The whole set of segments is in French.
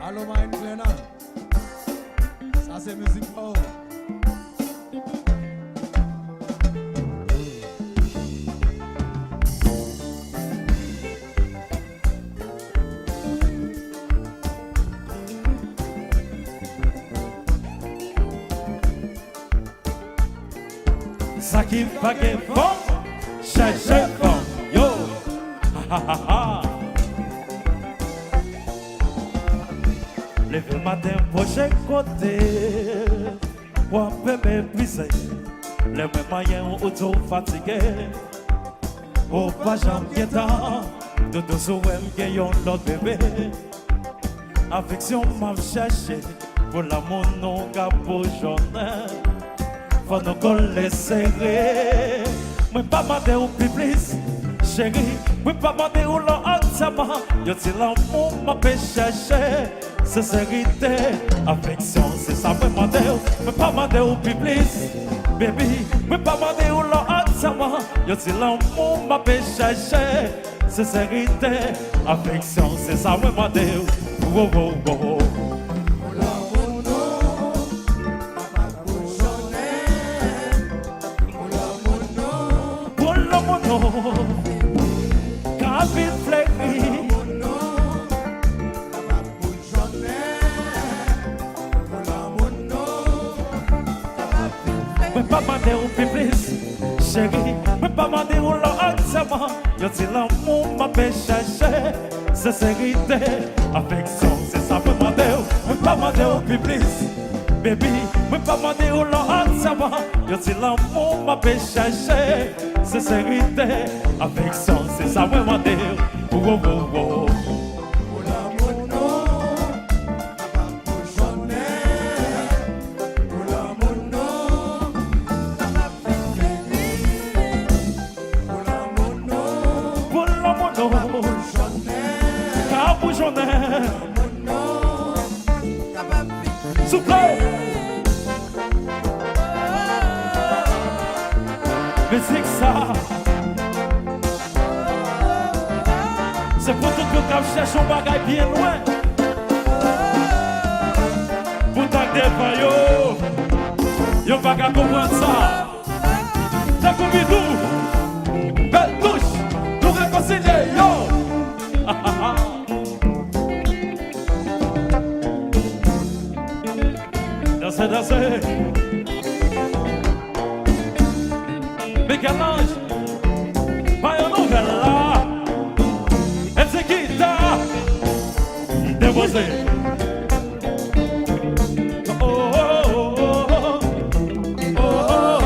Allô, Marine Glenna. Ça, c'est musique fort. Ça qui va que bon, cherchez bon, yo, ha ha ha. Lève le matin, prochain côté, pour un peu m'épuiser. Les mêmes moyens auto fatigué, au pas jamais temps, de deux souhaits m'gagnons l'autre bébé. Affection m'a cherché, pour l'amour non pour journée. Faut nous coller serré. Moi pas demander au public, chérie. Moi pas demander au l'on entièrement. Yo dis l'amour m'a fait chercher. Sincérité, affection, c'est ça moi demander. Moi pas demander au public, baby. Moi pas demander au l'on entièrement. Yo dis l'amour m'a fait chercher. Sincérité, affection, c'est ça moi demander. Oh oh oh oh. Capit fleuri. Mais pas demander au public, chérie. Mais pas demander au l'on entièrement. Yo dis l'amour m'a fait chercher. Sincérité, affection, c'est ça me demander. Mais pas demander au public, baby. Mais pas demander au l'on entièrement. Yo dis l'amour m'a fait chercher. Sincérité, affection, c'est ça vraiment dire. Oh oh oh oh. Pour l'amour non, pour journée. Pour l'amour non, pour l'amour non, Pour l'amour non, pour journée. car pour journée, Non, souffle. Musique ça, c'est pour tout le monde qui cherche un bagage bien loin. Pour tant que yo pas qu'à comprendre ça. T'as compris tout? Belle touche, nous réconcilier, yo. Dansez, dansez. Michel-Ange, Mario Novella, Ezekita, Déposé. Oh oh oh oh oh oh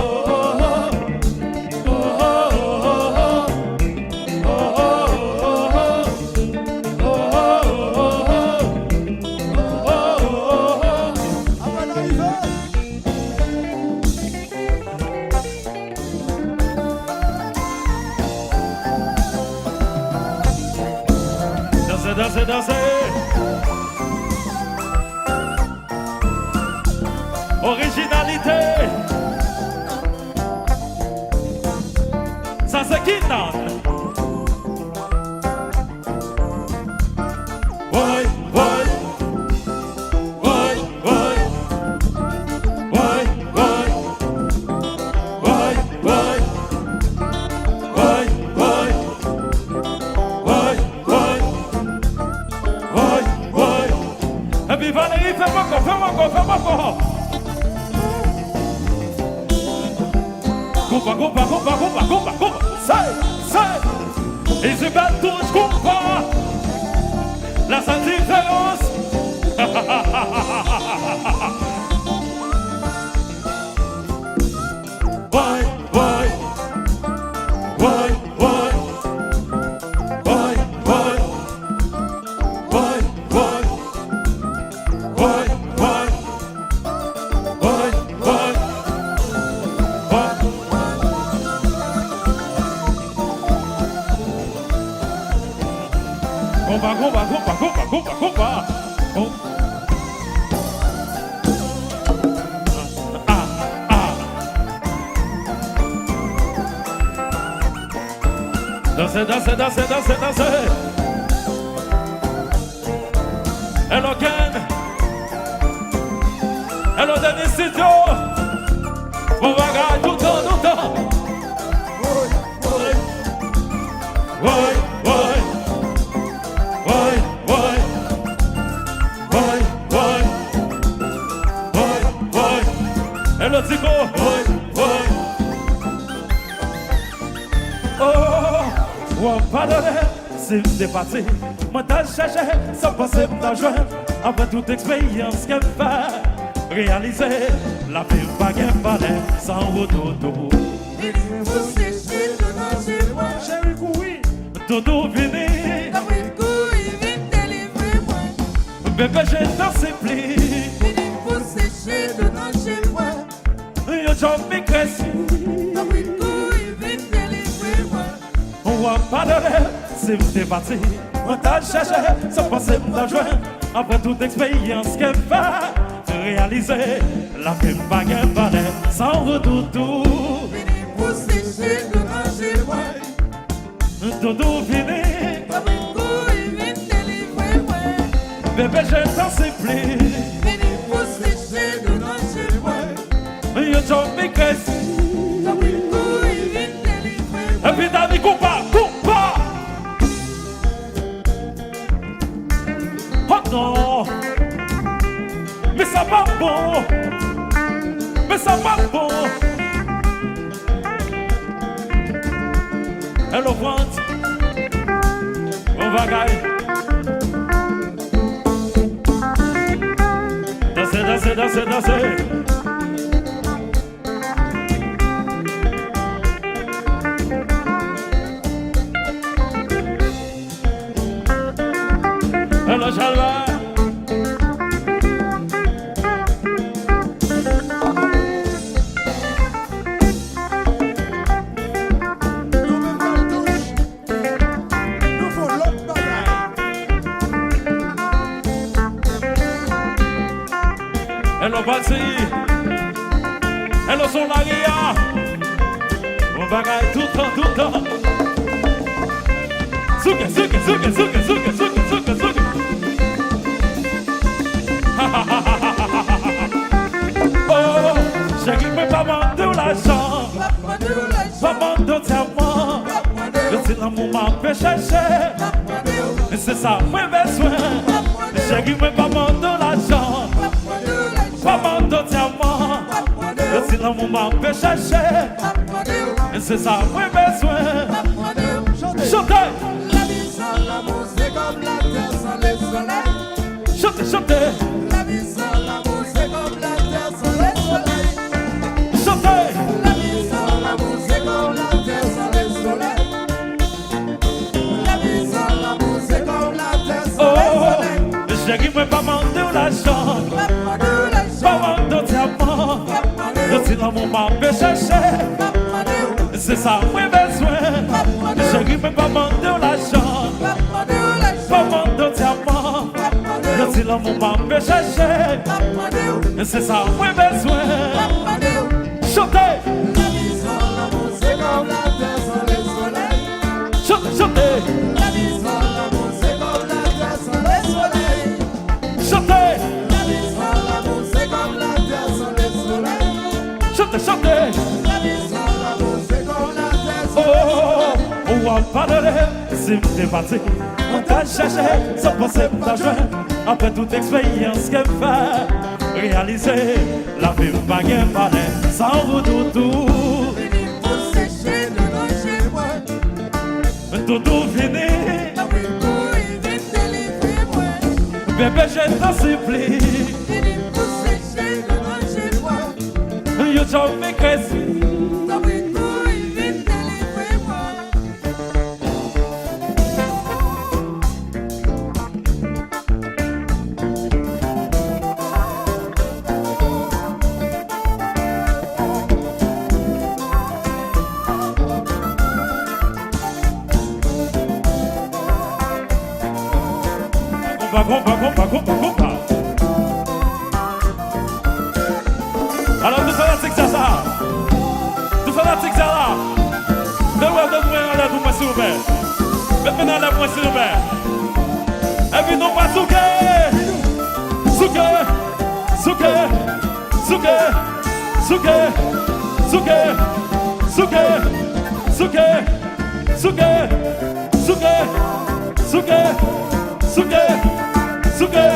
Dansez, dansez. Originalité. Ça c'est qui donne. Oui, oui. Oui, oui. Oui, oui. Oui, oui. Oui, oui. Et puis Valérie, fais-moi encore. Coupa. C'est. Isabelle touche, coupa. La seule différence. Compa. Dansez. Hello Ken. Hello Denis Studio. On va gagner tout le temps, tout le temps. Ouais, ouais. Ouais, ouais. Ouais, ouais. Ouais, ouais. Hello Tico. Ouais, ouais. Oh, on va donner. Si m'est parti, moi t'as cherché, sans penser m't'a joint. Après toute expérience qu'elle fait, réaliser la vie va qu'elle fallait sans retour. Il faut sécher de manger moi. Chérie Koui, Dodo vini. David Koui vient délivrer moi. Bébé j'ai dansé pli. Il faut sécher de manger moi. Yo j'en m'ai cresci. David Koui vient délivrer moi. On va pas donner, si m'est parti, moi t'as cherché, sans penser m't'a joint. Après toute expérience qu'elle fait, réaliser la vie va qu'elle fallait sans retour. Il faut sécher de manger moi. Dodo vini. David Koui vient délivrer moi. Bébé j'ai dansé pli. Il faut sécher de manger moi. Yo j'en m'ai cresci. David Koui vient délivrer moi. Et puis Dani Koupa, Koupa. Oh non. Mais ça va bon. Mais ça va bon. Hello France. On va gagner. Danser, danser, danser, danser. Hello Jalva. Nous même pas touche. Nous faut l'autre bagaille. Hello Patsy. Hello Solaria. On va gagner tout le temps, tout le temps. Souke, souke, souke, souke, souke, souke, souke, souke. Oh, j'ai qui peut pas demander l'argent. Papa de l'argent. Pas demander diamant. Papa de Le petit l'amour m'a fait chercher. Papa de Et c'est ça, moi besoin. J'ai qui peut pas demander l'argent. Papa de l'argent. Pas demander diamant. Papa de Le petit l'amour m'a fait chercher. Papa de Et c'est ça, moi besoin. Papa de Chantez. Chantez, La vie sans l'amour, c'est comme la terre sans le soleil. chantez, chantez, La vie sans l'amour, c'est comme la terre sans le soleil. chantez. La vie sans l'amour, c'est comme la terre sans le soleil. La vie sans l'amour, c'est comme la terre sans le Oh, soleil. j'ai qui peut pas demander l'argent. Papa de Pas l'argent. demander diamant. Papa Le de petit l'amour m'a fait chercher. Papa de C'est ça, moi besoin. J'ai qui peut pas demander l'argent. Papa de l'argent. Pas demander diamant. Papa de Le petit l'amour m'a fait chercher. Papa de C'est ça, moi besoin. Papa de Chantez, La vie sans l'amour, c'est comme la terre sans le soleil. chantez, chantez, La vie sans l'amour, c'est comme la terre sans le soleil. chantez, La vie sans l'amour, c'est comme la terre sans le soleil. chantez, chantez. La vie sans l'amour, c'est comme la terre sans le Oh, soleil. on va parler, si m'es parti, on t'a cherché, sans penser m't'a joint. Après toute expérience qu'elle fait, réaliser la vie va qu'elle fallait, sans retour. Fini pour sécher de manger moi. Tout fini, La vie pour y vient délivrer moi. bébé j'ai tant supplie. Fini pour sécher de manger moi. Yo j'en m'ai cresci. La vie pour y vient délivrer moi. Compa. Alors tout fanatique ça ça. Tout fanatique ça là. Donne-moi un lèvre pour moi s'il vous plaît. Mettez-moi un lèvre pour moi s'il vous plaît. Et puis non pas souquer. Souke, souke, souke, souke, souke, souke, souke, souke, souke, souke, souke, souke,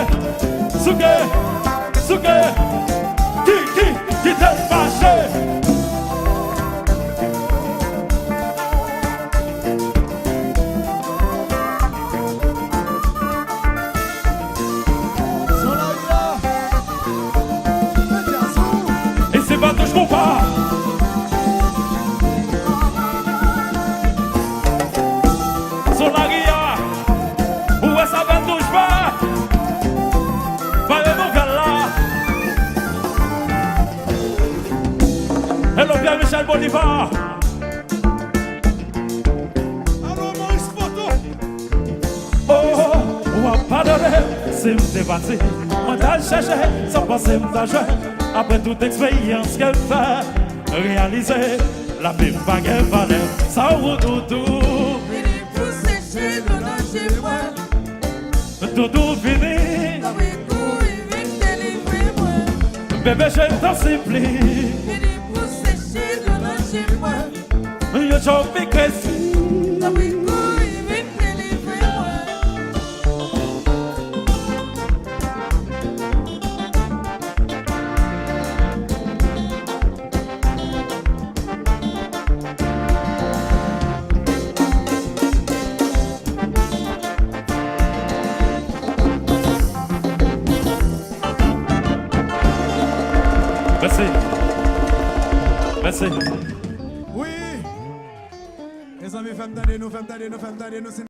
souke, souke, qui t'a fâché? Et c'est pas que je comprends. Solaria, où est-ce que ça touche pas? Pas de nouvelles là. Hello Pierre-Michel Bolivar. Allô, Maurice Photo. Oh, ou à pardonner, c'est me débattre. Moi t'as cherché, sans penser me jouer. Après toute expérience qu'elle fait, réaliser la même baguette valeur, ça ou doudou. Fini pour sécher, donnant chez moi. Doudou fini, Comme un coup, il vient délivrer moi. bébé je t'en supplie. Fini pour sécher, donnant chez moi. Yo j'en fais crazy. Comme un coup, il vient délivrer moi. Merci. Merci. Oui. Les amis, femme d'année, nous, femme d'année, nous, femme d'année, nous, c'est